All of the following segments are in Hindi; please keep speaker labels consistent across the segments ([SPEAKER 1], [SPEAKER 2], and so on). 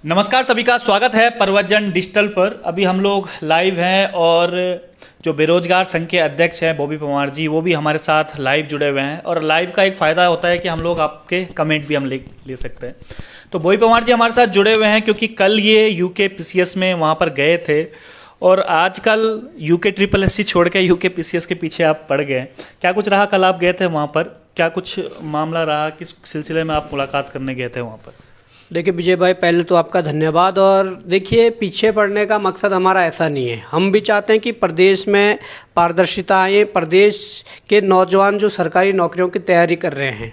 [SPEAKER 1] नमस्कार, सभी का स्वागत है प्रवचन डिजिटल पर। अभी हम लोग लाइव हैं और जो बेरोजगार संघ के अध्यक्ष हैं बॉबी परमार जी, वो भी हमारे साथ लाइव जुड़े हुए हैं। और लाइव का एक फ़ायदा होता है कि हम लोग आपके कमेंट भी हम ले सकते हैं। तो बॉबी परमार जी हमारे साथ जुड़े हुए हैं क्योंकि कल ये यूके पीसीएस में वहाँ पर गए थे और आजकल यूके ट्रिपल एससी छोड़ के यूके पीसीएस के पीछे आप पड़ गए। क्या कुछ रहा, कल आप गए थे वहाँ पर, क्या कुछ मामला रहा, किस सिलसिले में आप मुलाकात करने गए थे वहाँ पर?
[SPEAKER 2] देखिए विजय भाई, पहले तो आपका धन्यवाद। और देखिए, पीछे पड़ने का मकसद हमारा ऐसा नहीं है। हम भी चाहते हैं कि प्रदेश में पारदर्शिता आए। प्रदेश के नौजवान जो सरकारी नौकरियों की तैयारी कर रहे हैं,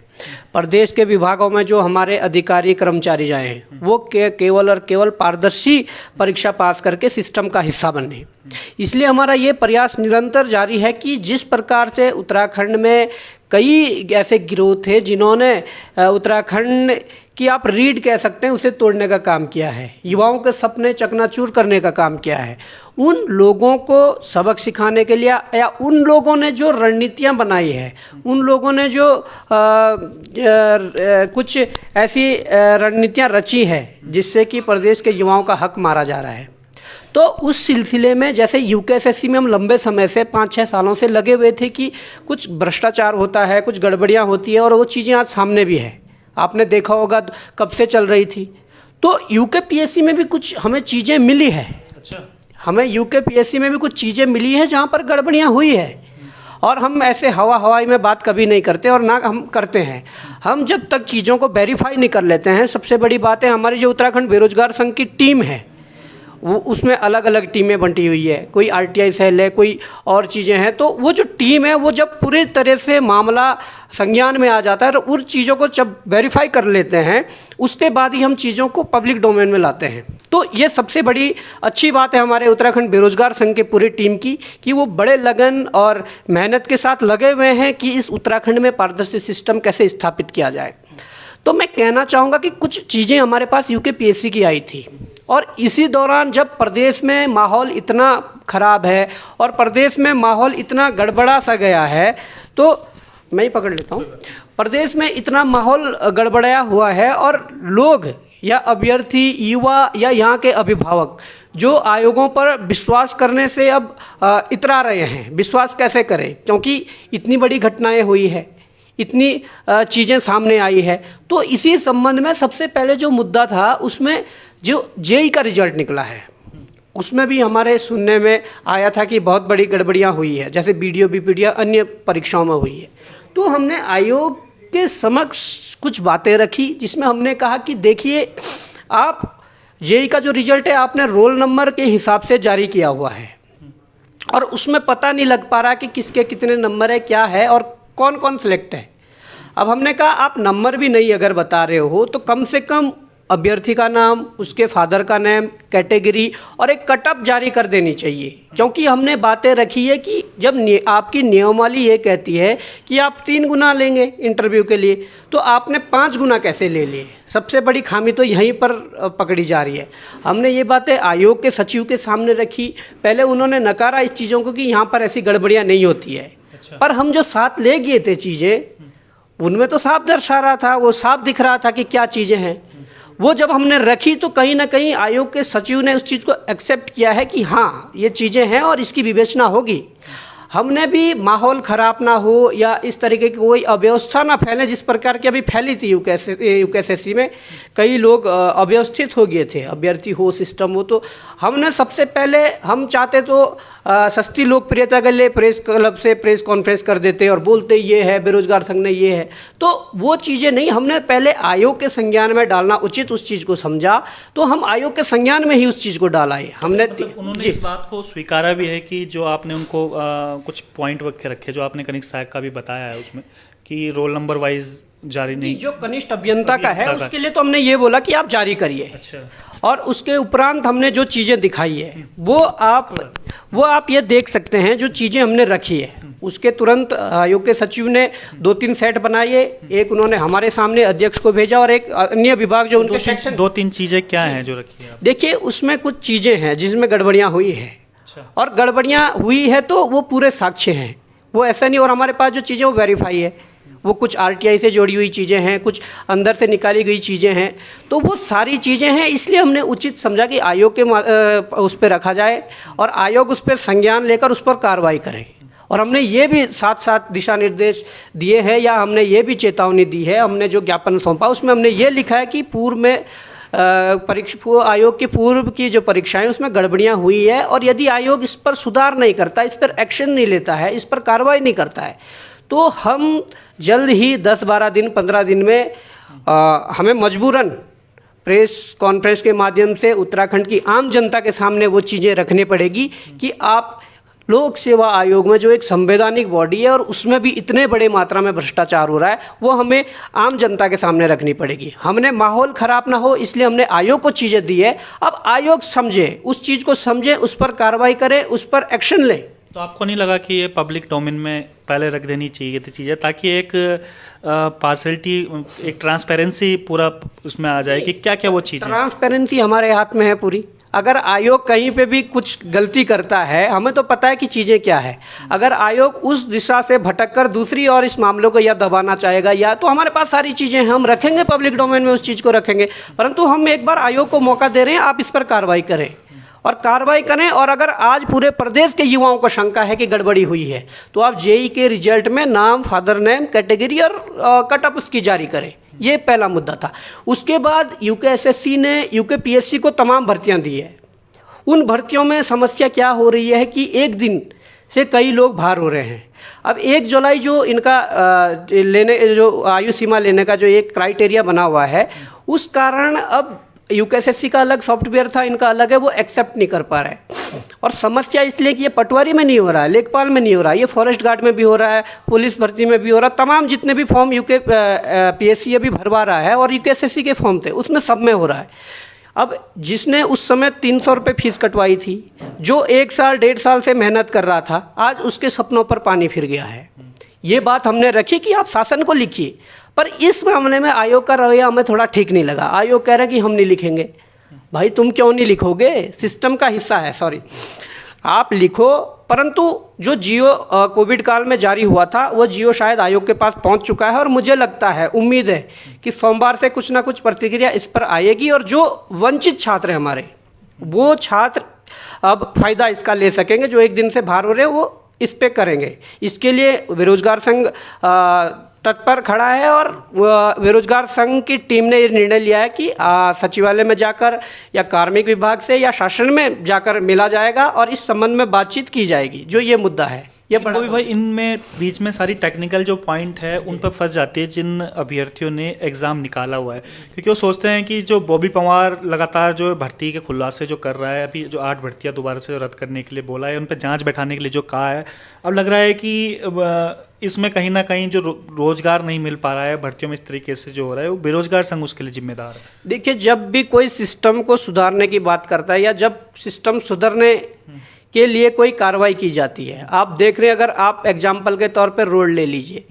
[SPEAKER 2] प्रदेश के विभागों में जो हमारे अधिकारी कर्मचारी जाए हैं, वो केवल और केवल पारदर्शी परीक्षा पास करके सिस्टम का हिस्सा बने। इसलिए हमारा ये प्रयास निरंतर जारी है कि जिस प्रकार से उत्तराखंड में कई ऐसे गिरोह थे जिन्होंने उत्तराखंड की आप रीढ़ कह सकते हैं उसे तोड़ने का काम किया है, युवाओं के सपने चकनाचूर करने का काम किया है, उन लोगों को सबक सिखाने के लिए या उन लोगों ने जो रणनीतियां बनाई है, उन लोगों ने जो कुछ ऐसी रणनीतियां रची है जिससे कि प्रदेश के युवाओं का हक मारा जा रहा है। तो उस सिलसिले में जैसे यूकेएसएससी में हम लंबे समय से 5-6 सालों से लगे हुए थे कि कुछ भ्रष्टाचार होता है, कुछ गड़बड़ियां होती है, और वो चीज़ें आज सामने भी है। आपने देखा होगा कब से चल रही थी। तो यूकेपीएससी में भी कुछ हमें चीज़ें मिली है।
[SPEAKER 1] अच्छा,
[SPEAKER 2] हमें यूकेपीएससी में भी कुछ चीज़ें मिली है जहाँ पर गड़बड़ियाँ हुई है। और हम ऐसे हवाई में बात कभी नहीं करते और ना हम करते हैं। हम जब तक चीज़ों को वेरीफाई नहीं कर लेते हैं, सबसे बड़ी बात है हमारी जो उत्तराखंड बेरोजगार संघ की टीम है, वो उसमें अलग अलग टीमें बंटी हुई है, कोई आरटीआई सेल है, कोई और चीज़ें हैं। तो वो जो टीम है वो जब पूरी तरह से मामला संज्ञान में आ जाता है तो उन चीज़ों को जब वेरीफाई कर लेते हैं, उसके बाद ही हम चीज़ों को पब्लिक डोमेन में लाते हैं। तो ये सबसे बड़ी अच्छी बात है हमारे उत्तराखंड बेरोजगार संघ की पूरी टीम की कि वो बड़े लगन और मेहनत के साथ लगे हुए हैं कि इस उत्तराखंड में पारदर्शी सिस्टम कैसे स्थापित किया जाए। तो मैं कहना चाहूँगा कि कुछ चीज़ें हमारे पास यूकेपीएससी की आई थी, और इसी दौरान जब प्रदेश में माहौल इतना ख़राब है और प्रदेश में माहौल इतना गड़बड़ा सा गया है, तो मैं ही पकड़ लेता हूँ। प्रदेश में इतना माहौल गड़बड़ाया हुआ है और लोग या अभ्यर्थी, युवा या यहाँ के अभिभावक जो आयोगों पर विश्वास करने से अब इतरा रहे हैं। विश्वास कैसे करें, क्योंकि इतनी बड़ी घटनाएं हुई है, इतनी चीज़ें सामने आई है। तो इसी संबंध में सबसे पहले जो मुद्दा था उसमें जो जेईई का रिजल्ट निकला है, उसमें भी हमारे सुनने में आया था कि बहुत बड़ी गड़बड़ियाँ हुई है, जैसे बीडीओ बीपीडीओ अन्य परीक्षाओं में हुई है। तो हमने आयोग के समक्ष कुछ बातें रखी जिसमें हमने कहा कि देखिए, आप जेईई का जो रिजल्ट है आपने रोल नंबर के हिसाब से जारी किया हुआ है और उसमें पता नहीं लग पा रहा कि किसके कितने नंबर है, क्या है और कौन कौन सिलेक्ट है। अब हमने कहा आप नंबर भी नहीं अगर बता रहे हो तो कम से कम अभ्यर्थी का नाम, उसके फादर का नेम, कैटेगरी और एक कटअप जारी कर देनी चाहिए। क्योंकि हमने बातें रखी है कि जब आपकी नियमावली ये कहती है कि आप 3 गुना लेंगे इंटरव्यू के लिए, तो आपने 5 गुना कैसे ले लिए? सबसे बड़ी खामी तो यहीं पर पकड़ी जा रही है। हमने ये बातें आयोग के सचिव के सामने रखी। पहले उन्होंने नकारा इस चीज़ों को कि यहाँ पर ऐसी गड़बड़ियाँ नहीं होती है। अच्छा। पर हम जो साथ ले गए थे चीज़ें, उनमें तो साफ दर्शा रहा था, वो साफ दिख रहा था कि क्या चीज़ें हैं। वो जब हमने रखी तो कहीं ना कहीं आयोग के सचिव ने उस चीज़ को एक्सेप्ट किया है कि हाँ ये चीज़ें हैं और इसकी विवेचना होगी। हमने भी माहौल ख़राब ना हो या इस तरीके की कोई अव्यवस्था ना फैले जिस प्रकार की अभी फैली थी यूकेएसएससी में। कई लोग अव्यवस्थित हो गए थे, अभ्यर्थी हो, सिस्टम हो। तो हमने सबसे पहले हम चाहते तो सस्ती लोकप्रियता के लिए प्रेस क्लब से प्रेस कॉन्फ्रेंस कर देते और बोलते ये है, बेरोजगार संघ ने ये है। तो वो चीज़ें नहीं, हमने पहले आयोग के संज्ञान में डालना उचित उस चीज़ को समझा, तो हम आयोग के संज्ञान में ही उस चीज़ को डाला है। हमने
[SPEAKER 1] उन्होंने इस बात को स्वीकारा भी है कि जो आपने उनको कुछ पॉइंट रखे जो आपने कनिष्ठ सहायक का भी बताया है उसमें कि रोल नंबर वाइज जारी नहीं,
[SPEAKER 2] जो कनिष्ठ अभियंता का है उसके लिए तो हमने ये बोला कि आप जारी करिए।
[SPEAKER 1] अच्छा।
[SPEAKER 2] और उसके उपरांत हमने जो चीज़ें दिखाई है वो आप ये देख सकते हैं जो चीज़ें हमने रखी है। उसके तुरंत आयोग के सचिव ने 2-3 सेट बनाए, एक उन्होंने हमारे सामने अध्यक्ष को भेजा और एक अन्य विभाग जो उनके सेक्शन
[SPEAKER 1] 2-3 चीज़ें क्या हैं जो रखी है?
[SPEAKER 2] देखिए, उसमें कुछ चीज़ें हैं जिसमें गड़बड़ियाँ हुई है। अच्छा। और गड़बड़ियाँ हुई है तो वो पूरे साक्ष्य हैं, वो ऐसा नहीं। और हमारे पास जो चीज़ें वो वेरीफाई है, वो कुछ आरटीआई से जुड़ी हुई चीज़ें हैं, कुछ अंदर से निकाली गई चीज़ें हैं, तो वो सारी चीज़ें हैं। इसलिए हमने उचित समझा कि आयोग के उस पर रखा जाए और आयोग उस पर संज्ञान लेकर उस पर कार्रवाई करे। और हमने ये भी साथ साथ दिशा निर्देश दिए हैं, या हमने ये भी चेतावनी दी है, हमने जो ज्ञापन सौंपा उसमें हमने ये लिखा है कि पूर्व में आयोग की पूर्व की जो परीक्षाएं उसमें गड़बड़ियां हुई है, और यदि आयोग इस पर सुधार नहीं करता, इस पर एक्शन नहीं लेता है, इस पर कार्रवाई नहीं करता है, तो हम जल्द ही 10-12 दिन 15 दिन में हमें मजबूरन प्रेस कॉन्फ्रेंस के माध्यम से उत्तराखंड की आम जनता के सामने वो चीज़ें रखनी पड़ेगी कि आप लोक सेवा आयोग में जो एक संवैधानिक बॉडी है और उसमें भी इतने बड़े मात्रा में भ्रष्टाचार हो रहा है, वो हमें आम जनता के सामने रखनी पड़ेगी। हमने माहौल ख़राब ना हो इसलिए हमने आयोग को चीज़ें दी है। अब आयोग समझे, उस चीज़ को समझे, उस पर कार्रवाई करे, उस पर एक्शन ले।
[SPEAKER 1] तो आपको नहीं लगा कि ये पब्लिक डोमेन में पहले रख देनी चाहिए थी चीज़ें, ताकि एक पार्शलिटी, एक ट्रांसपेरेंसी पूरा उसमें आ जाए कि क्या क्या वो चीज़ें?
[SPEAKER 2] ट्रांसपेरेंसी हमारे हाथ में है पूरी। अगर आयोग कहीं पे भी कुछ गलती करता है, हमें तो पता है कि चीज़ें क्या है। अगर आयोग उस दिशा से भटक कर दूसरी और इस मामलों को या दबाना चाहेगा, या तो हमारे पास सारी चीज़ें हैं, हम रखेंगे पब्लिक डोमेन में, उस चीज़ को रखेंगे। परंतु हम एक बार आयोग को मौका दे रहे हैं, आप इस पर कार्रवाई करें और कार्रवाई करें। और अगर आज पूरे प्रदेश के युवाओं को शंका है कि गड़बड़ी हुई है, तो आप जेई के रिजल्ट में नाम, फादर नेम, कैटेगरी और कट ऑफ उसकी जारी करें। ये पहला मुद्दा था। उसके बाद यूकेएसएससी ने यूकेपीएससी को तमाम भर्तियां दी है। उन भर्तियों में समस्या क्या हो रही है कि एक दिन से कई लोग बाहर हो रहे हैं। अब 1 जुलाई जो इनका जो आयु सीमा लेने का जो एक क्राइटेरिया बना हुआ है, उस कारण अब यूकेएसएससी का अलग सॉफ्टवेयर था, इनका अलग है, वो एक्सेप्ट नहीं कर पा रहा है। और समस्या इसलिए कि ये पटवारी में नहीं हो रहा है, लेखपाल में नहीं हो रहा है, ये फॉरेस्ट गार्ड में भी हो रहा है, पुलिस भर्ती में भी हो रहा है। तमाम जितने भी फॉर्म यूकेपीएससी अभी भरवा रहा है और यूकेएसएससी के फॉर्म थे, उसमें सब में हो रहा है। अब जिसने उस समय 300 रुपये फीस कटवाई थी, जो 1 साल 1.5 साल से मेहनत कर रहा था, आज उसके सपनों पर पानी फिर गया है। ये बात हमने रखी कि आप शासन को लिखिए, पर इस मामले में आयोग का रवैया हमें थोड़ा ठीक नहीं लगा। आयोग कह रहा है कि हम नहीं लिखेंगे। भाई तुम क्यों नहीं लिखोगे? सिस्टम का हिस्सा है, सॉरी, आप लिखो। परंतु जो जियो कोविड काल में जारी हुआ था, वो जियो शायद आयोग के पास पहुंच चुका है, और मुझे लगता है, उम्मीद है कि सोमवार से कुछ ना कुछ प्रतिक्रिया इस पर आएगी, और जो वंचित छात्र हैं हमारे, वो छात्र अब फायदा इसका ले सकेंगे। जो एक दिन से बाहर हो रहे हैं वो इस पे करेंगे। इसके लिए बेरोजगार संघ तत्पर खड़ा है, और बेरोजगार संघ की टीम ने ये निर्णय लिया है कि सचिवालय में जाकर या कार्मिक विभाग से या शासन में जाकर मिला जाएगा और इस संबंध में बातचीत की जाएगी। जो ये मुद्दा है, ये बड़ा
[SPEAKER 1] भाई इनमें बीच में सारी टेक्निकल जो पॉइंट है उन पर फंस जाती है जिन अभ्यर्थियों ने एग्ज़ाम निकाला हुआ है, क्योंकि वो सोचते हैं कि जो बॉबी पंवार लगातार जो भर्ती के खुलासे जो कर रहा है, अभी जो 8 भर्तियां दोबारा से रद्द करने के लिए बोला है, उन पर जांच बैठाने के लिए जो कहा है, अब लग रहा है कि इसमें कहीं ना कहीं जो रोजगार नहीं मिल पा रहा है भर्तियों में, इस तरीके से जो हो रहा है, वो बेरोजगार संघ उसके लिए जिम्मेदार है।
[SPEAKER 2] देखिए, जब भी कोई सिस्टम को सुधारने की बात करता है, या जब सिस्टम सुधरने के लिए कोई कार्रवाई की जाती है, आप देख रहे हैं, अगर आप एग्जाम्पल के तौर पर रोड ले लीजिए,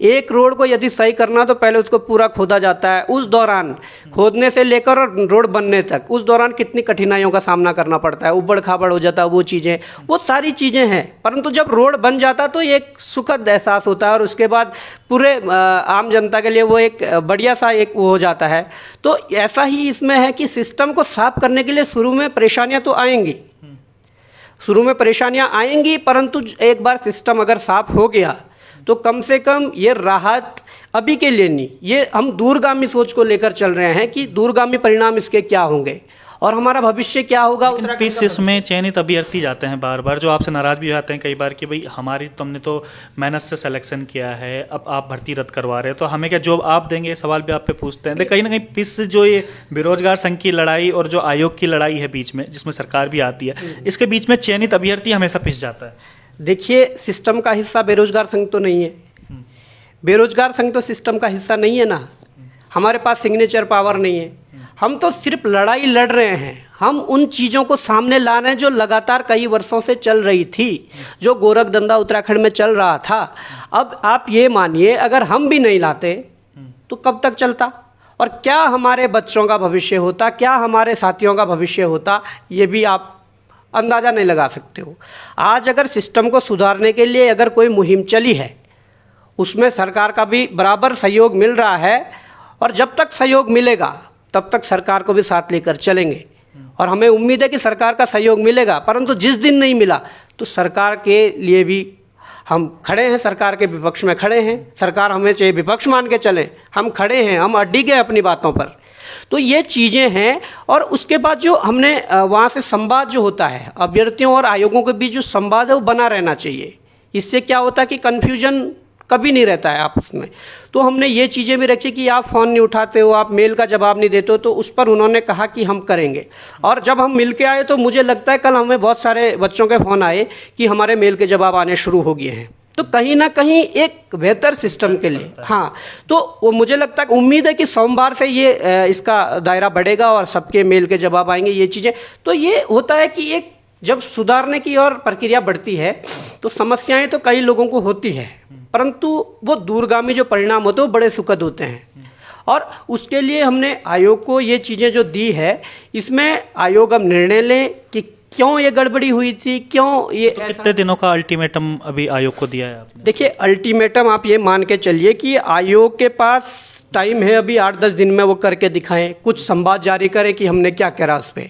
[SPEAKER 2] एक रोड को यदि सही करना तो पहले उसको पूरा खोदा जाता है। उस दौरान खोदने से लेकर रोड बनने तक, उस दौरान कितनी कठिनाइयों का सामना करना पड़ता है, उबड़ खाबड़ हो जाता है, वो चीज़ें, वो सारी चीज़ें हैं। परंतु जब रोड बन जाता तो एक सुखद एहसास होता है, और उसके बाद पूरे आम जनता के लिए वो एक बढ़िया सा एक वो हो जाता है। तो ऐसा ही इसमें है कि सिस्टम को साफ करने के लिए शुरू में परेशानियाँ तो आएंगी, शुरू में परेशानियां आएंगी, परंतु एक बार सिस्टम अगर साफ हो गया तो कम से कम ये राहत अभी के लिए नहीं, ये हम दूरगामी सोच को लेकर चल रहे हैं कि दूरगामी परिणाम इसके क्या होंगे और हमारा भविष्य क्या होगा।
[SPEAKER 1] पीस इसमें चयनित अभ्यर्थी जाते हैं बार बार, जो आपसे नाराज भी हो जाते हैं कई बार कि भाई हमारी तुमने तो मेहनत से सिलेक्शन किया है, अब आप भर्ती रद्द करवा रहे हो, तो हमें क्या जॉब आप देंगे, सवाल भी आप पे पूछते हैं। कहीं ना कहीं पीस जो ये बेरोजगार संघ की लड़ाई और जो आयोग की लड़ाई है बीच में, जिसमें सरकार भी आती है, इसके बीच में चयनित अभ्यर्थी हमेशा पिस जाता है।
[SPEAKER 2] देखिए, सिस्टम का हिस्सा बेरोजगार संघ तो नहीं है, बेरोजगार संघ तो सिस्टम का हिस्सा नहीं है ना। हमारे पास सिग्नेचर पावर नहीं है, हम तो सिर्फ लड़ाई लड़ रहे हैं। हम उन चीज़ों को सामने ला रहे हैं जो लगातार कई वर्षों से चल रही थी, जो गोरख धंधा उत्तराखंड में चल रहा था। अब आप ये मानिए, अगर हम भी नहीं लाते तो कब तक चलता, और क्या हमारे बच्चों का भविष्य होता, क्या हमारे साथियों का भविष्य होता, ये भी आप अंदाज़ा नहीं लगा सकते हो। आज अगर सिस्टम को सुधारने के लिए अगर कोई मुहिम चली है उसमें सरकार का भी बराबर सहयोग मिल रहा है, और जब तक सहयोग मिलेगा तब तक सरकार को भी साथ लेकर चलेंगे। और हमें उम्मीद है कि सरकार का सहयोग मिलेगा, परंतु जिस दिन नहीं मिला तो सरकार के लिए भी हम खड़े हैं, सरकार के विपक्ष में खड़े हैं। सरकार हमें चाहे विपक्ष मान के चलें, हम खड़े हैं, हम अडिग हैं अपनी बातों पर। तो ये चीज़ें हैं। और उसके बाद जो हमने वहाँ से संवाद जो होता है अभ्यर्थियों और आयोगों के बीच, जो संवाद है वो बना रहना चाहिए। इससे क्या होता है कि कन्फ्यूजन कभी नहीं रहता है आपस में। तो हमने ये चीज़ें भी रखी कि आप फ़ोन नहीं उठाते हो, आप मेल का जवाब नहीं देते हो, तो उस पर उन्होंने कहा कि हम करेंगे। और जब हम मिल के आए तो मुझे लगता है कल हमें बहुत सारे बच्चों के फ़ोन आए कि हमारे मेल के जवाब आने शुरू हो गए हैं। तो कहीं ना कहीं एक बेहतर सिस्टम के लिए, हाँ, तो वो मुझे लगता है, उम्मीद है कि सोमवार से ये इसका दायरा बढ़ेगा और सबके मेल के जवाब आएंगे, ये चीज़ें। तो ये होता है कि एक जब सुधारने की और प्रक्रिया बढ़ती है तो समस्याएं तो कई लोगों को होती है, परंतु वो दूरगामी जो परिणाम होते हैं वो बड़े सुखद होते हैं। और उसके लिए हमने आयोग को ये चीज़ें जो दी है, इसमें आयोग अब निर्णय लें कि क्यों ये गड़बड़ी हुई थी, क्यों ये
[SPEAKER 1] तो कितने दिनों का अल्टीमेटम अभी आयोग को दिया है आपने?
[SPEAKER 2] देखिए, अल्टीमेटम आप ये मान के चलिए कि आयोग के पास टाइम है अभी 8-10 दिन में वो करके दिखाएं, कुछ संवाद जारी करें कि हमने क्या करा उस पर।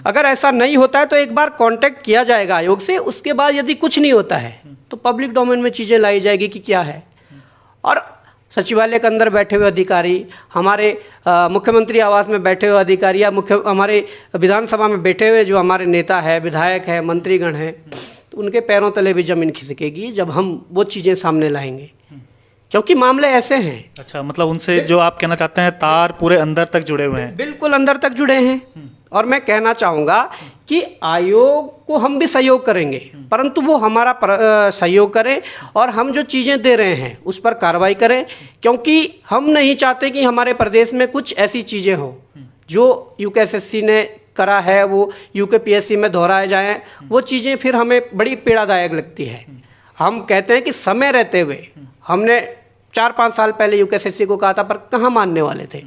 [SPEAKER 2] अगर ऐसा नहीं होता है तो एक बार कांटेक्ट किया जाएगा आयोग से, उसके बाद यदि कुछ नहीं होता है तो पब्लिक डोमेन में चीज़ें लाई जाएगी कि क्या है। और सचिवालय के अंदर बैठे हुए अधिकारी, हमारे मुख्यमंत्री आवास में बैठे हुए अधिकारी, या हमारे विधानसभा में बैठे हुए जो हमारे नेता है, विधायक है, मंत्रीगण हैं, तो उनके पैरों तले भी जमीन खिसकेगी जब हम वो चीज़ें सामने लाएंगे, क्योंकि मामले ऐसे हैं।
[SPEAKER 1] अच्छा, मतलब उनसे जो आप कहना चाहते हैं तार पूरे अंदर तक जुड़े हुए हैं?
[SPEAKER 2] बिल्कुल अंदर तक जुड़े हैं। और मैं कहना चाहूँगा कि आयोग को हम भी सहयोग करेंगे, परंतु वो हमारा सहयोग करें और हम जो चीज़ें दे रहे हैं उस पर कार्रवाई करें, क्योंकि हम नहीं चाहते कि हमारे प्रदेश में कुछ ऐसी चीज़ें हो जो यूकेएसएससी ने करा है वो यूकेपीएससी में दोहराए जाएं। वो चीज़ें फिर हमें बड़ी पीड़ादायक लगती है। हम कहते हैं कि समय रहते हुए, हमने 4-5 साल पहले यूकेएसएससी को कहा था, पर कहाँ मानने वाले थे।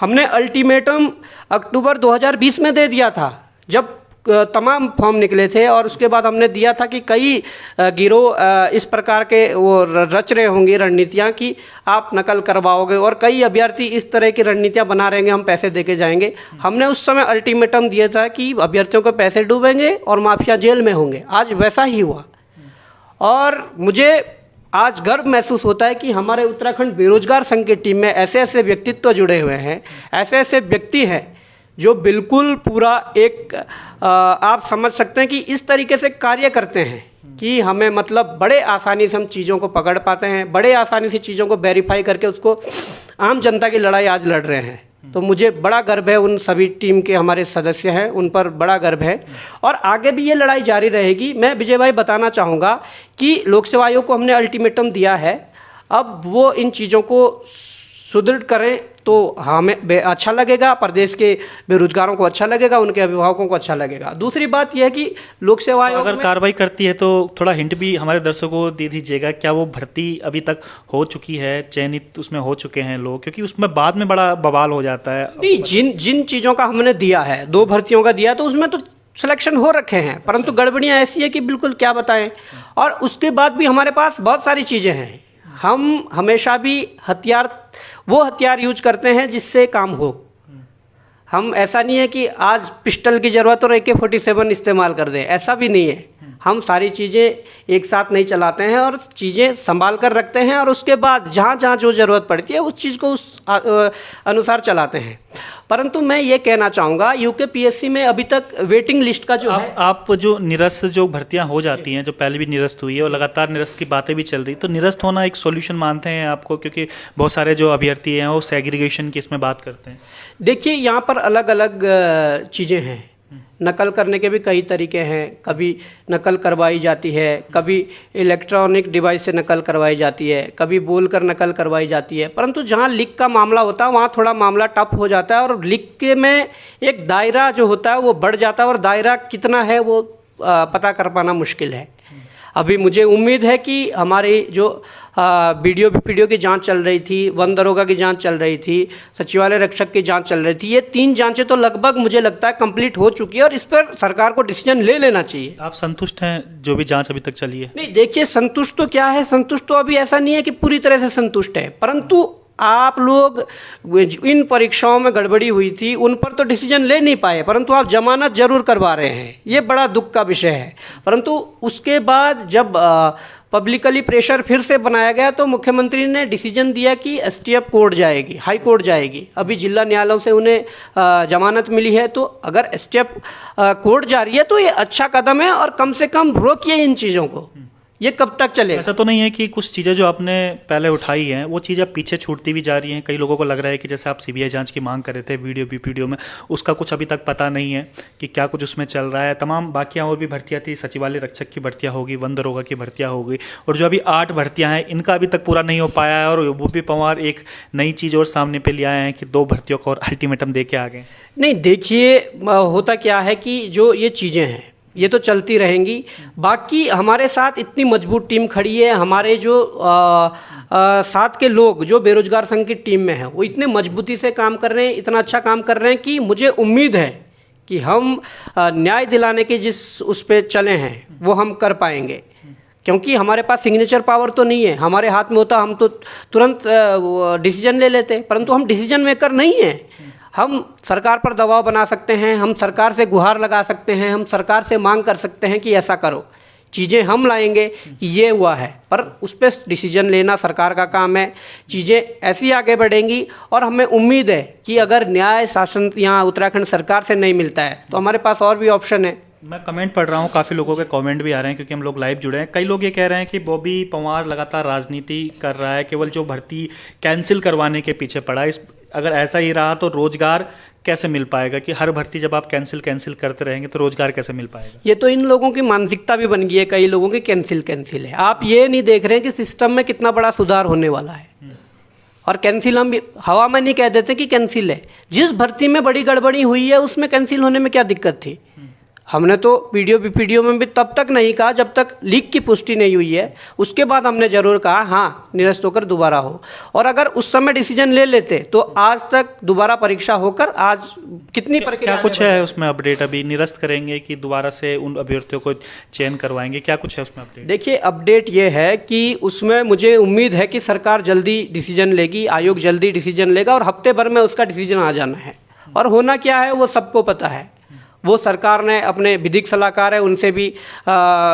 [SPEAKER 2] हमने अल्टीमेटम अक्टूबर 2020 में दे दिया था जब तमाम फॉर्म निकले थे, और उसके बाद हमने दिया था कि कई गिरोह इस प्रकार के वो रच रहे होंगे रणनीतियाँ कि आप नकल करवाओगे, और कई अभ्यर्थी इस तरह की रणनीतियाँ बना रहेंगे, हम पैसे देके जाएंगे। हमने उस समय अल्टीमेटम दिया था कि अभ्यर्थियों के पैसे डूबेंगे और माफिया जेल में होंगे। आज वैसा ही हुआ, और मुझे आज गर्व महसूस होता है कि हमारे उत्तराखंड बेरोजगार संघ की टीम में ऐसे ऐसे व्यक्तित्व जुड़े हुए हैं, ऐसे ऐसे व्यक्ति हैं जो बिल्कुल पूरा एक आप समझ सकते हैं कि इस तरीके से कार्य करते हैं कि हमें मतलब बड़े आसानी से हम चीज़ों को पकड़ पाते हैं, बड़े आसानी से चीज़ों को वेरीफाई करके उसको आम जनता की लड़ाई आज लड़ रहे हैं। तो मुझे बड़ा गर्व है, उन सभी टीम के हमारे सदस्य हैं उन पर बड़ा गर्व है, और आगे भी ये लड़ाई जारी रहेगी। मैं विजय भाई बताना चाहूँगा कि लोक सेवा आयोग को हमने अल्टीमेटम दिया है, अब वो इन चीज़ों को सुदृढ़ करें तो हमें अच्छा लगेगा, प्रदेश के बेरोजगारों को अच्छा लगेगा, उनके अभिभावकों को अच्छा लगेगा। दूसरी बात यह है कि लोक सेवा आयोग
[SPEAKER 1] अगर कार्रवाई करती है तो थोड़ा हिंट भी हमारे दर्शकों को दे दीजिएगा, क्या वो भर्ती अभी तक हो चुकी है, चयनित उसमें हो चुके हैं लोग, क्योंकि उसमें बाद में बड़ा बवाल हो जाता है।
[SPEAKER 2] नहीं, जिन चीज़ों का हमने दिया है, 2 भर्तियों का दिया तो उसमें तो सिलेक्शन हो रखे हैं, परंतु गड़बड़ियाँ ऐसी है कि बिल्कुल क्या बताएं। और उसके बाद भी हमारे पास बहुत सारी चीज़ें हैं। हम हमेशा भी वो हथियार यूज करते हैं जिससे काम हो। हम ऐसा नहीं है कि आज पिस्टल की ज़रूरत और AK-47 इस्तेमाल कर दें, ऐसा भी नहीं है। हम सारी चीज़ें एक साथ नहीं चलाते हैं और चीज़ें संभाल कर रखते हैं, और उसके बाद जहाँ जहाँ जो ज़रूरत पड़ती है उस चीज़ को उस अनुसार चलाते हैं। परंतु मैं ये कहना चाहूँगा, यूकेपीएससी में अभी तक वेटिंग लिस्ट का जो है,
[SPEAKER 1] आप जो निरस्त जो भर्तियां हो जाती हैं, जो पहले भी निरस्त हुई है और लगातार निरस्त की बातें भी चल रही, तो निरस्त होना एक सॉल्यूशन मानते हैं आपको? क्योंकि बहुत सारे जो अभ्यर्थी हैं वो सेग्रीगेशन की इसमें बात करते हैं।
[SPEAKER 2] देखिए, यहाँ पर अलग अलग चीज़ें हैं। नकल करने के भी कई तरीके हैं, कभी नकल करवाई जाती है, कभी इलेक्ट्रॉनिक डिवाइस से नकल करवाई जाती है, कभी बोलकर नकल करवाई जाती है। परंतु जहाँ लीक का मामला होता है वहाँ थोड़ा मामला टफ हो जाता है, और लीक के में एक दायरा जो होता है वो बढ़ जाता है, और दायरा कितना है वो पता कर पाना मुश्किल है। अभी मुझे उम्मीद है कि हमारी जो बीडीओ की जांच चल रही थी, वन दरोगा की जांच चल रही थी, सचिवालय रक्षक की जांच चल रही थी, ये 3 जांचें तो लगभग मुझे लगता है कंप्लीट हो चुकी है और इस पर सरकार को डिसीजन ले लेना चाहिए।
[SPEAKER 1] आप संतुष्ट हैं जो भी जांच अभी तक चली है?
[SPEAKER 2] नहीं, देखिए, संतुष्ट तो क्या है, संतुष्ट तो अभी ऐसा नहीं है कि पूरी तरह से संतुष्ट है, परंतु आप लोग इन परीक्षाओं में गड़बड़ी हुई थी उन पर तो डिसीजन ले नहीं पाए, परंतु आप जमानत जरूर करवा रहे हैं, ये बड़ा दुख का विषय है। परंतु उसके बाद जब पब्लिकली प्रेशर फिर से बनाया गया तो मुख्यमंत्री ने डिसीजन दिया कि एसटीएफ कोर्ट जाएगी, हाई कोर्ट जाएगी। अभी जिला न्यायालयों से उन्हें जमानत मिली है, तो अगर एसटीएफ कोर्ट जा रही है तो ये अच्छा कदम है और कम से कम रोकिए इन चीज़ों को। ये कब तक चलेगा?
[SPEAKER 1] ऐसा तो नहीं है कि कुछ चीज़ें जो आपने पहले उठाई हैं वो चीज़ें पीछे छूटती भी जा रही हैं? कई लोगों को लग रहा है कि जैसे आप सीबीआई जांच की मांग कर रहे थे वीडियो में, उसका कुछ अभी तक पता नहीं है कि क्या कुछ उसमें चल रहा है। तमाम बाकियाँ और भी भर्तियाँ थी, सचिवालय रक्षक की भर्तियाँ होगी, वन दरोगा की भर्तियाँ होगी, और जो अभी 8 भर्तियाँ हैं इनका अभी तक पूरा नहीं हो पाया है। और बोबी पवार एक नई चीज़ और सामने पे ले आए हैं कि 2 भर्तियों को और अल्टीमेटम दे के आ गए।
[SPEAKER 2] नहीं, देखिए, होता क्या है कि जो ये चीज़ें हैं ये तो चलती रहेंगी। बाकी हमारे साथ इतनी मजबूत टीम खड़ी है, हमारे जो साथ के लोग जो बेरोजगार संघ की टीम में हैं वो इतने मजबूती से काम कर रहे हैं, इतना अच्छा काम कर रहे हैं कि मुझे उम्मीद है कि हम न्याय दिलाने के जिस उस पे चले हैं वो हम कर पाएंगे। क्योंकि हमारे पास सिग्नेचर पावर तो नहीं है, हमारे हाथ में होता हम तो तुरंत डिसीजन ले लेते, परंतु हम डिसीजन मेकर नहीं हैं। हम सरकार पर दबाव बना सकते हैं, हम सरकार से गुहार लगा सकते हैं, हम सरकार से मांग कर सकते हैं कि ऐसा करो, चीज़ें हम लाएंगे कि ये हुआ है, पर उस पर डिसीजन लेना सरकार का काम है। चीज़ें ऐसी आगे बढ़ेंगी और हमें उम्मीद है कि अगर न्याय शासन यहाँ उत्तराखंड सरकार से नहीं मिलता है तो हमारे पास और भी ऑप्शन है।
[SPEAKER 1] मैं कमेंट पढ़ रहा हूँ, काफ़ी लोगों के कमेंट भी आ रहे हैं क्योंकि हम लोग लाइव जुड़े हैं। कई लोग ये कह रहे हैं कि बॉबी पवार लगातार राजनीति कर रहा है, केवल जो भर्ती कैंसिल करवाने के पीछे पड़ा है। अगर ऐसा ही रहा तो रोजगार कैसे मिल पाएगा? कि हर भर्ती जब आप कैंसिल करते रहेंगे तो रोजगार कैसे मिल पाएगा?
[SPEAKER 2] ये तो इन लोगों की मानसिकता भी बन गई है, कई लोगों की कैंसिल है। आप ये नहीं देख रहे हैं कि सिस्टम में कितना बड़ा सुधार होने वाला है। और कैंसिल हम हवा में नहीं कह देते कि कैंसिल है। जिस भर्ती में बड़ी गड़बड़ी हुई है उसमें कैंसिल होने में क्या दिक्कत थी? हमने तो पीडीओ में भी तब तक नहीं कहा जब तक लीक की पुष्टि नहीं हुई है, उसके बाद हमने जरूर कहा हाँ निरस्त होकर दोबारा हो। और अगर उस समय डिसीजन ले लेते तो आज तक दोबारा परीक्षा होकर आज कितनी प्रक्रिया
[SPEAKER 1] क्या कुछ है उसमें अपडेट? अभी निरस्त करेंगे कि दोबारा से उन अभ्यर्थियों को चयन करवाएंगे? क्या कुछ है उसमें अपडेट?
[SPEAKER 2] देखिए, अपडेट ये है कि उसमें मुझे उम्मीद है कि सरकार जल्दी डिसीजन लेगी, आयोग जल्दी डिसीजन लेगा और हफ्ते भर में उसका डिसीजन आ जाना है। और होना क्या है वो सबको पता है। वो सरकार ने अपने विधिक सलाहकार है उनसे भी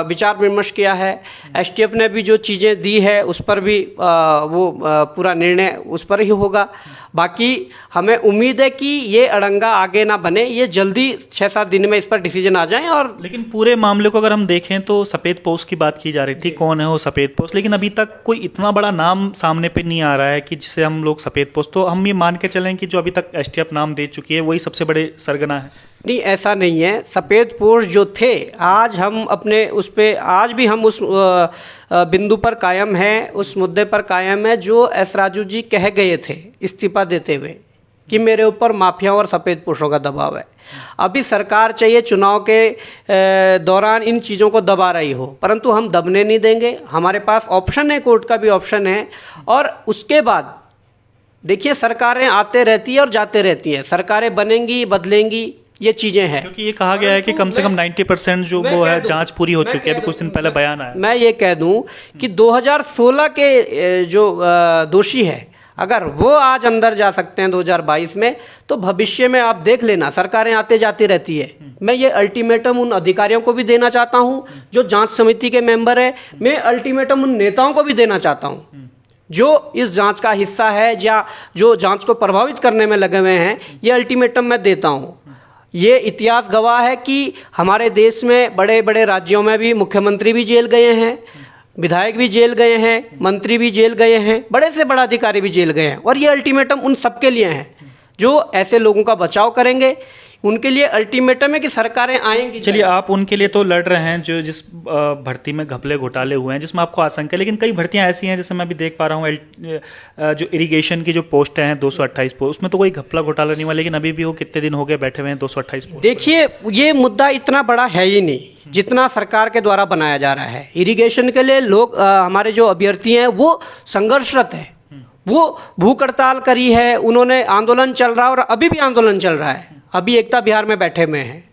[SPEAKER 2] विचार विमर्श किया है। एसटीएफ ने भी जो चीज़ें दी है उस पर भी पूरा निर्णय उस पर ही होगा। बाकी हमें उम्मीद है कि ये अड़ंगा आगे ना बने, ये जल्दी 6-7 दिन में इस पर डिसीजन आ जाए। और
[SPEAKER 1] लेकिन पूरे मामले को अगर हम देखें तो सफ़ेद पोस्ट की बात की जा रही थी, कौन है वो सफ़ेद पोस्ट, लेकिन अभी तक कोई इतना बड़ा नाम सामने पे नहीं आ रहा है कि जिसे हम लोग सफ़ेद पोस्ट, तो हम ये मान के चलें कि जो अभी तक एसटीएफ नाम दे चुकी है वही सबसे बड़े सरगना है?
[SPEAKER 2] नहीं, ऐसा नहीं है। सफ़ेद पोस्ट जो थे आज हम अपने उस पर आज भी हम उस बिंदु पर कायम है, उस मुद्दे पर कायम है जो एस राजू जी कह गए थे इस्तीफा देते हुए कि मेरे ऊपर माफियाओं और सफ़ेद पोस्टों का दबाव है। अभी सरकार चाहिए चुनाव के दौरान इन चीज़ों को दबा रही हो, परंतु हम दबने नहीं देंगे। हमारे पास ऑप्शन है, कोर्ट का भी ऑप्शन है। और उसके बाद देखिए, सरकारें आते रहती है और जाते रहती हैं, सरकारें बनेंगी बदलेंगी, ये चीज़ें हैं।
[SPEAKER 1] क्योंकि ये कहा गया है कि कम से कम 90% जो वो है जांच पूरी हो चुकी है। अभी कुछ दिन पहले बयान आया।
[SPEAKER 2] मैं ये कह दूं कि 2016 के जो दोषी है अगर वो आज अंदर जा सकते हैं 2022 में, तो भविष्य में आप देख लेना सरकारें आते जाती रहती है। मैं ये अल्टीमेटम उन अधिकारियों को भी देना चाहता हूँ जो जांच समिति के मेंबर है। मैं अल्टीमेटम उन नेताओं को भी देना चाहता हूँ जो इस जांच का हिस्सा है या जो जांच को प्रभावित करने में लगे हुए हैं। ये अल्टीमेटम मैं देता हूँ। ये इतिहास गवाह है कि हमारे देश में बड़े बड़े राज्यों में भी मुख्यमंत्री भी जेल गए हैं, विधायक भी जेल गए हैं, मंत्री भी जेल गए हैं, बड़े से बड़ा अधिकारी भी जेल गए हैं। और ये अल्टीमेटम उन सबके लिए है जो ऐसे लोगों का बचाव करेंगे। उनके लिए अल्टीमेटम है कि सरकारें आएंगी।
[SPEAKER 1] चलिए, आप उनके लिए तो लड़ रहे हैं जो जिस भर्ती में घपले घोटाले हुए हैं जिसमें आपको आशंका है, लेकिन कई भर्तियां ऐसी हैं जैसे मैं अभी देख पा रहा हूँ जो इरिगेशन की जो पोस्ट हैं 228 पोस्ट, उसमें तो कोई घपला घोटाला नहीं हुआ, लेकिन अभी भी वो कितने दिन हो गए बैठे हुए हैं 228 पोस्ट।
[SPEAKER 2] देखिए, ये मुद्दा इतना बड़ा है ही नहीं जितना सरकार के द्वारा बनाया जा रहा है। इरिगेशन के लिए लोग हमारे जो अभ्यर्थी हैं वो संघर्षरत है, वो भूख हड़ताल करी है, उन्होंने आंदोलन चल रहा है और अभी भी आंदोलन चल रहा है। अभी एकता बिहार में बैठे हुए हैं,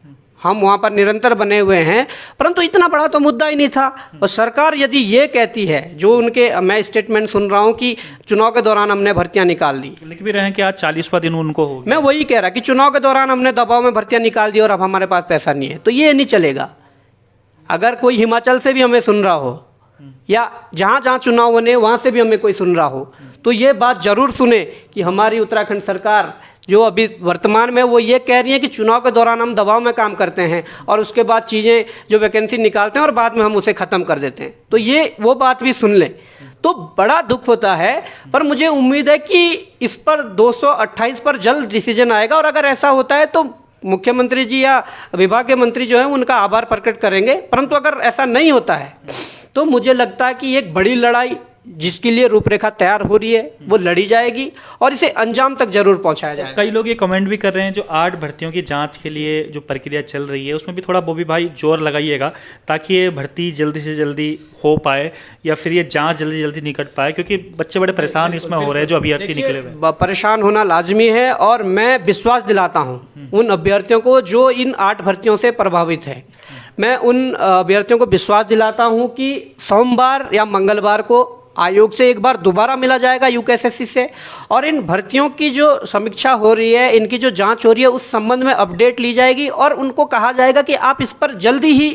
[SPEAKER 2] हम वहाँ पर निरंतर बने हुए हैं, परंतु इतना बड़ा तो मुद्दा ही नहीं था। और सरकार यदि ये कहती है, जो उनके मैं स्टेटमेंट सुन रहा हूँ कि चुनाव के दौरान हमने भर्तियां निकाल दी,
[SPEAKER 1] लिख भी रहे हैं कि आज 40वां दिन उनको हो।
[SPEAKER 2] मैं वही कह रहा कि चुनाव के दौरान हमने दबाव में भर्तियां निकाल दी और अब हमारे पास पैसा नहीं है, तो ये नहीं चलेगा। अगर कोई हिमाचल से भी हमें सुन रहा हो या जहाँ जहाँ चुनाव होने वहाँ से भी हमें कोई सुन रहा हो, तो ये बात जरूर सुने कि हमारी उत्तराखंड सरकार जो अभी वर्तमान में वो ये कह रही है कि चुनाव के दौरान हम दबाव में काम करते हैं और उसके बाद चीज़ें जो वैकेंसी निकालते हैं और बाद में हम उसे ख़त्म कर देते हैं, तो ये वो बात भी सुन लें। तो बड़ा दुख होता है, पर मुझे उम्मीद है कि इस पर 228 पर जल्द डिसीजन आएगा और अगर ऐसा होता है तो मुख्यमंत्री जी या विभाग के मंत्री जो हैं उनका आभार प्रकट करेंगे। परंतु अगर ऐसा नहीं होता है तो मुझे लगता है कि एक बड़ी लड़ाई जिसके लिए रूपरेखा तैयार हो रही है वो लड़ी जाएगी और इसे अंजाम तक जरूर पहुंचाया जाएगा।
[SPEAKER 1] कई लोग ये कमेंट भी कर रहे हैं जो 8 भर्तियों की जांच के लिए जो प्रक्रिया चल रही है उसमें भी थोड़ा बॉबी भाई जोर लगाइएगा ताकि ये भर्ती जल्दी से जल्दी हो पाए या फिर ये जांच जल्दी जल्दी निकट पाए, क्योंकि बच्चे बड़े परेशान इसमें हो रहे हैं जो अभ्यर्थी निकले हुए।
[SPEAKER 2] परेशान होना लाजमी है और मैं विश्वास दिलाता हूँ उन अभ्यर्थियों को जो इन 8 भर्तियों से प्रभावित है। मैं उन अभ्यर्थियों को विश्वास दिलाता हूँ कि सोमवार या मंगलवार को आयोग से एक बार दोबारा मिला जाएगा यूकेएसएससी से और इन भर्तियों की जो समीक्षा हो रही है, इनकी जो जांच हो रही है उस संबंध में अपडेट ली जाएगी और उनको कहा जाएगा कि आप इस पर जल्दी ही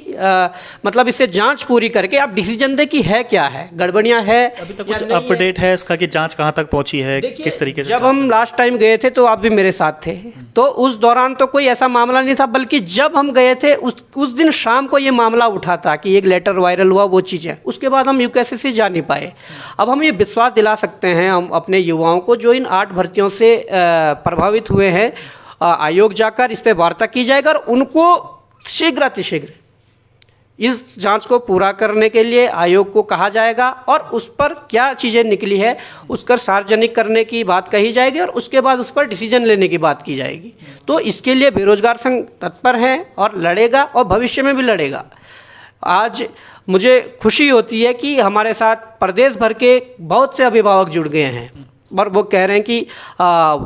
[SPEAKER 2] मतलब इससे जांच पूरी करके आप डिसीजन दें कि है क्या है, गड़बड़ियां है।
[SPEAKER 1] अभी तक कुछ अपडेट है इसका कि जांच कहां तक पहुंची है, किस तरीके से?
[SPEAKER 2] जब हम लास्ट टाइम गए थे तो आप भी मेरे साथ थे, तो उस दौरान तो कोई ऐसा मामला नहीं था, बल्कि जब हम गए थे उस दिन शाम को ये मामला उठा था कि एक लेटर वायरल हुआ, वो चीज़ें। उसके बाद हम यूकेएसएससी जा नहीं पाए। अब हम ये विश्वास दिला सकते हैं हम अपने युवाओं को जो इन 8 भर्तियों से प्रभावित हुए हैं, आयोग जाकर इस पर वार्ता की जाएगा और उनको शीघ्र इस जांच को पूरा करने के लिए आयोग को कहा जाएगा और उस पर क्या चीज़ें निकली है उसका सार्वजनिक करने की बात कही जाएगी और उसके बाद उस पर डिसीजन लेने की बात की जाएगी। तो इसके लिए बेरोजगार संघ तत्पर है और लड़ेगा और भविष्य में भी लड़ेगा। आज मुझे खुशी होती है कि हमारे साथ प्रदेश भर के बहुत से अभिभावक जुड़ गए हैं और वो कह रहे हैं कि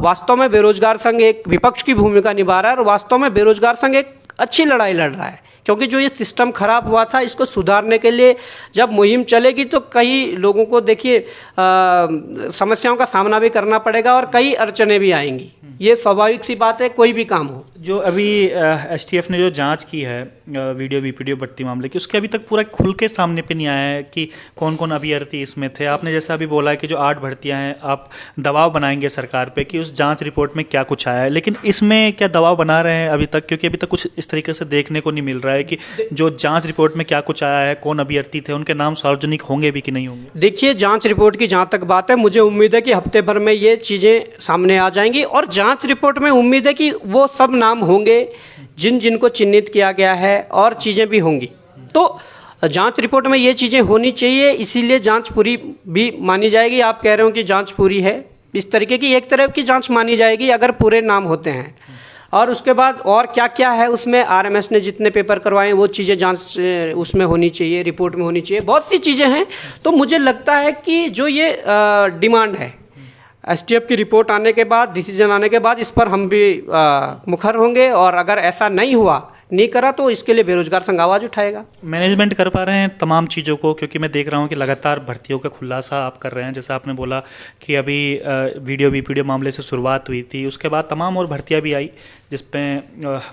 [SPEAKER 2] वास्तव में बेरोजगार संघ एक विपक्ष की भूमिका निभा रहा है और वास्तव में बेरोजगार संघ एक अच्छी लड़ाई लड़ रहा है, क्योंकि जो ये सिस्टम खराब हुआ था इसको सुधारने के लिए जब मुहिम चलेगी तो कई लोगों को देखिए समस्याओं का सामना भी करना पड़ेगा और कई अड़चनें भी आएंगी। ये स्वाभाविक सी बात है, कोई भी काम हो।
[SPEAKER 1] जो अभी एसटीएफ ने जो जांच की है वीडियो वीपीडीओ भर्ती मामले की, उसके अभी तक पूरा खुल के सामने पे नहीं आया है कि कौन कौन अभ्यर्थी इसमें थे। आपने जैसा अभी बोला है कि जो 8 भर्तियां हैं आप दबाव बनाएंगे सरकार पे कि उस जांच रिपोर्ट में क्या कुछ आया है, लेकिन इसमें क्या दबाव बना रहे हैं अभी तक? क्योंकि अभी तक कुछ इस तरीके से देखने को नहीं मिल रहा है कि जो जांच रिपोर्ट में क्या कुछ आया है, कौन अभ्यर्थी थे, उनके नाम सार्वजनिक होंगे भी कि नहीं होंगे।
[SPEAKER 2] देखिए, जांच रिपोर्ट की जहाँ तक बात है, मुझे उम्मीद है कि हफ्ते भर में ये चीज़ें सामने आ जाएंगी और जांच रिपोर्ट में उम्मीद है कि वो सब नाम होंगे जिनको चिन्हित किया गया है और चीज़ें भी होंगी। तो जांच रिपोर्ट में ये चीज़ें होनी चाहिए, इसीलिए जांच पूरी भी मानी जाएगी। आप कह रहे हो कि जांच पूरी है, इस तरीके की एक तरफ की जांच मानी जाएगी अगर पूरे नाम होते हैं। और उसके बाद और क्या क्या है उसमें, आरएमएस ने जितने पेपर करवाए वो चीज़ें जांच उसमें होनी चाहिए, रिपोर्ट में होनी चाहिए, बहुत सी चीज़ें हैं। तो मुझे लगता है कि जो ये डिमांड है एसटीएफ की रिपोर्ट आने के बाद, डिसीजन आने के बाद, इस पर हम भी मुखर होंगे और अगर ऐसा नहीं करा तो इसके लिए बेरोजगार संघ आवाज़ उठाएगा।
[SPEAKER 1] मैनेजमेंट कर पा रहे हैं तमाम चीज़ों को? क्योंकि मैं देख रहा हूं कि लगातार भर्तियों का खुलासा आप कर रहे हैं। जैसा आपने बोला कि अभी वीडियो वीपीडीओ मामले से शुरुआत हुई थी, उसके बाद तमाम और भर्तियां भी आई जिसमें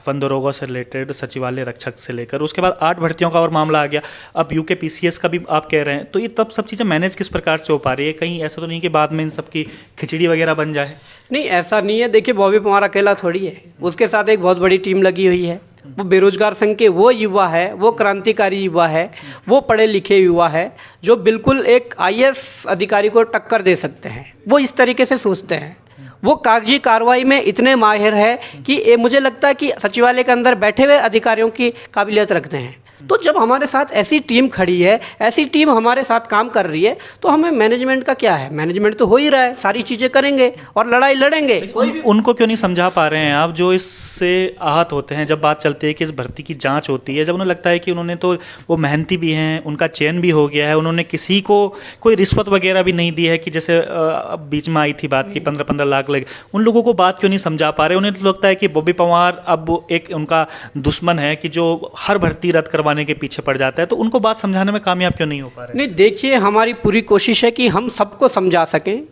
[SPEAKER 1] वन दरोगा से रिलेटेड, सचिवालय रक्षक से लेकर, उसके बाद 8 भर्तियों का और मामला आ गया। अब यूकेपीसीएस का भी आप कह रहे हैं, तो ये तब सब चीज़ें मैनेज किस प्रकार से हो पा रही है? कहीं ऐसा तो नहीं कि बाद में इन सब की खिचड़ी वगैरह बन जाए?
[SPEAKER 2] नहीं, ऐसा नहीं है। देखिए, बॉबी पवार अकेला थोड़ी है, उसके साथ एक बहुत बड़ी टीम लगी हुई है। वो बेरोजगार संघ के वो युवा है, वो क्रांतिकारी युवा है, वो पढ़े लिखे युवा है जो बिल्कुल एक आईएएस अधिकारी को टक्कर दे सकते हैं। वो इस तरीके से सोचते हैं, वो कागजी कार्रवाई में इतने माहिर है कि ये मुझे लगता है कि सचिवालय के अंदर बैठे हुए अधिकारियों की काबिलियत रखते हैं। तो जब हमारे साथ ऐसी टीम खड़ी है, ऐसी टीम हमारे साथ काम कर रही है, तो हमें मैनेजमेंट का क्या है, मैनेजमेंट तो हो ही रहा है, सारी चीज़ें करेंगे और लड़ाई लड़ेंगे।
[SPEAKER 1] उनको क्यों नहीं समझा पा रहे हैं आप, जो इससे आहत होते हैं जब बात चलती है कि इस भर्ती की जांच होती है, जब उन्हें लगता है कि उन्होंने तो वो मेहनती भी हैं, उनका चयन भी हो गया है, उन्होंने किसी को कोई रिश्वत वगैरह भी नहीं दी है कि जैसे अब बीच में आई थी बात की 15-15 लाख लगे, उन लोगों को बात क्यों नहीं समझा पा रहे? उन्हें तो लगता है कि बॉबी पवार अब एक उनका दुश्मन है कि जो हर भर्ती रद्द करवाने के पीछे पड़ जाता है, तो उनको बात समझाने में कामयाब क्यों नहीं हो पा रहे?
[SPEAKER 2] नहीं, देखिए, हमारी पूरी कोशिश है कि हम सबको समझा सकें।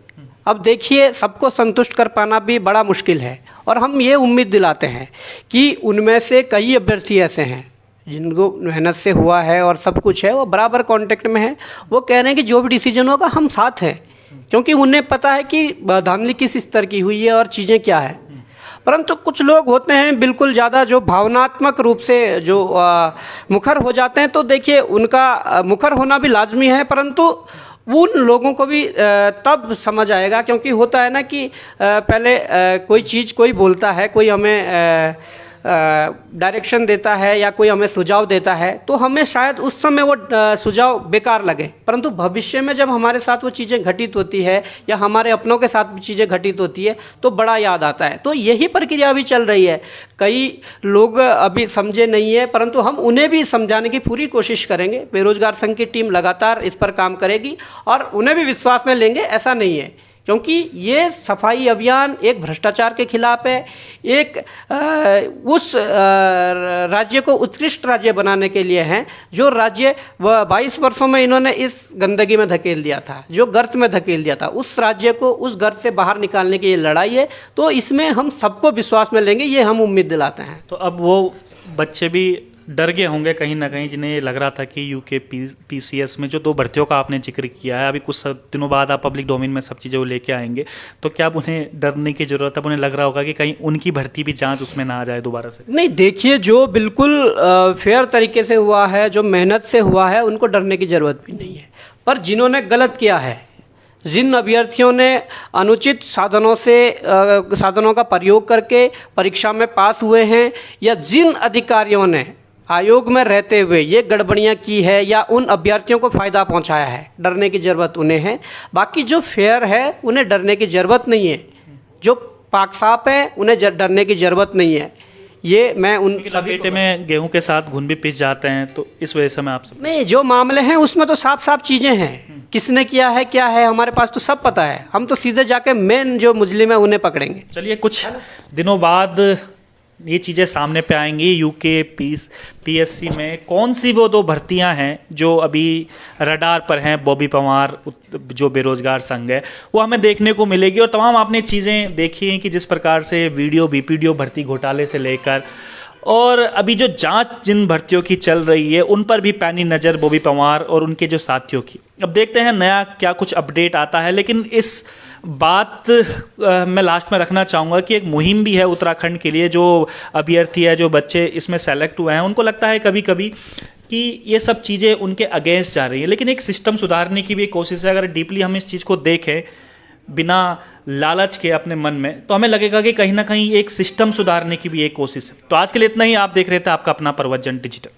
[SPEAKER 2] अब देखिए, सबको संतुष्ट कर पाना भी बड़ा मुश्किल है, और हम ये उम्मीद दिलाते हैं कि उनमें से कई अभ्यर्थी ऐसे हैं जिनको मेहनत से हुआ है और सब कुछ है, वो बराबर कांटेक्ट में है, वो कह रहे हैं कि जो भी डिसीजन होगा हम साथ हैं, क्योंकि उन्हें पता है कि धांधली किस स्तर की हुई है और चीज़ें क्या है। परंतु कुछ लोग होते हैं बिल्कुल ज़्यादा जो भावनात्मक रूप से जो मुखर हो जाते हैं, तो देखिए, उनका मुखर होना भी लाजमी है, परंतु उन लोगों को भी तब समझ आएगा, क्योंकि होता है ना कि पहले कोई चीज़ कोई बोलता है, कोई हमें डायरेक्शन देता है या कोई हमें सुझाव देता है, तो हमें शायद उस समय वो सुझाव बेकार लगे, परंतु भविष्य में जब हमारे साथ वो चीज़ें घटित होती है या हमारे अपनों के साथ चीज़ें घटित होती है, तो बड़ा याद आता है। तो यही प्रक्रिया अभी चल रही है। कई लोग अभी समझे नहीं है, परंतु हम उन्हें भी समझाने की पूरी कोशिश करेंगे। बेरोजगार संघ की टीम लगातार इस पर काम करेगी और उन्हें भी विश्वास में लेंगे, ऐसा नहीं है, क्योंकि ये सफाई अभियान एक भ्रष्टाचार के खिलाफ है, एक उस राज्य को उत्कृष्ट राज्य बनाने के लिए है जो राज्य 22 वर्षों में इन्होंने इस गंदगी में धकेल दिया था, जो गर्त में धकेल दिया था, उस राज्य को उस गर्त से बाहर निकालने की ये लड़ाई है। तो इसमें हम सबको विश्वास में लेंगे, ये हम उम्मीद दिलाते हैं।
[SPEAKER 1] तो अब वो बच्चे भी डर गए होंगे कहीं ना कहीं, जिन्हें लग रहा था कि यूके पीसीएस में जो 2 भर्तियों का आपने जिक्र किया है, अभी कुछ दिनों बाद आप पब्लिक डोमेन में सब चीज़ें वो लेके आएंगे, तो क्या अब उन्हें डरने की ज़रूरत है? अब उन्हें लग रहा होगा कि कहीं उनकी भर्ती भी जांच उसमें ना आ जाए दोबारा से?
[SPEAKER 2] नहीं, देखिए, जो बिल्कुल फेयर तरीके से हुआ है, जो मेहनत से हुआ है, उनको डरने की ज़रूरत भी नहीं है। पर जिन्होंने गलत किया है, जिन अभ्यर्थियों ने अनुचित साधनों का प्रयोग करके परीक्षा में पास हुए हैं, या जिन अधिकारियों ने आयोग में रहते हुए ये गड़बड़ियाँ की है या उन अभ्यर्थियों को फ़ायदा पहुंचाया है, डरने की ज़रूरत उन्हें है। बाकी जो फेयर है उन्हें डरने की ज़रूरत नहीं है, जो पाक साफ है उन्हें डरने की ज़रूरत नहीं है। ये मैं उन
[SPEAKER 1] लपेटे में गेहूं के साथ घुन भी पिस जाते हैं, तो इस वजह से मैं आपसे
[SPEAKER 2] नहीं, जो मामले हैं उसमें तो साफ साफ चीज़ें हैं, किसने किया है क्या है हमारे पास तो सब पता है। हम तो सीधे जाके मेन जो मुजरिम है उन्हें पकड़ेंगे।
[SPEAKER 1] चलिए, कुछ दिनों बाद ये चीज़ें सामने पे आएंगी। यूके पीएससी में कौन सी वो 2 भर्तियां हैं जो अभी रडार पर हैं, बॉबी पवार जो बेरोजगार संघ है, वो हमें देखने को मिलेगी। और तमाम आपने चीज़ें देखी हैं कि जिस प्रकार से वीडियो बीपीडीओ भर्ती घोटाले से लेकर और अभी जो जांच जिन भर्तियों की चल रही है, उन पर भी पैनी नज़र बॉबी पवार और उनके जो साथियों की। अब देखते हैं नया क्या कुछ अपडेट आता है। लेकिन इस बात मैं लास्ट में रखना चाहूँगा कि एक मुहिम भी है उत्तराखंड के लिए। जो अभ्यर्थी है, जो बच्चे इसमें सेलेक्ट हुए हैं, उनको लगता है कभी कभी कि ये सब चीज़ें उनके अगेंस्ट जा रही हैं, लेकिन एक सिस्टम सुधारने की भी कोशिश है। अगर डीपली हम इस चीज़ को देखें बिना लालच के अपने मन में, तो हमें लगेगा कि कहीं ना कहीं एक सिस्टम सुधारने की भी एक कोशिश है। तो आज के लिए इतना ही। आप देख रहे थे आपका अपना प्रवचन डिजिटल।